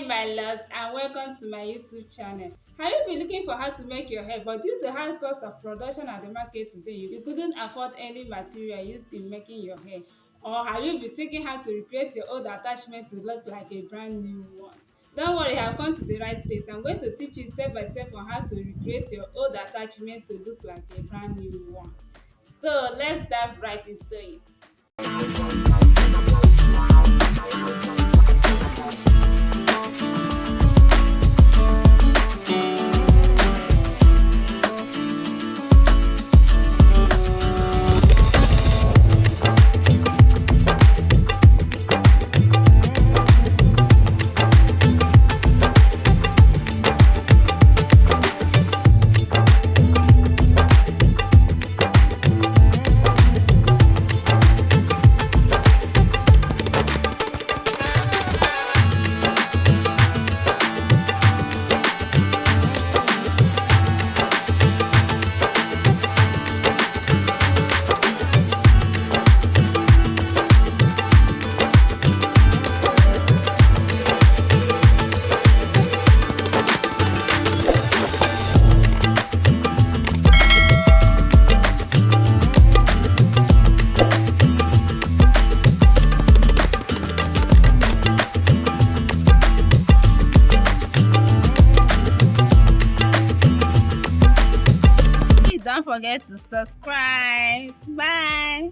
my loves, and welcome to my YouTube channel. Have you been looking for how to make your hair, but due to high cost of production at the market today, you couldn't afford any material used in making your hair? Or have you been thinking how to recreate your old attachment to look like a brand new one? Don't worry, I've come to the right place. I'm going to teach you step by step on how to recreate your old attachment to look like a brand new one. So let's dive right into it. Don't forget to subscribe. Bye.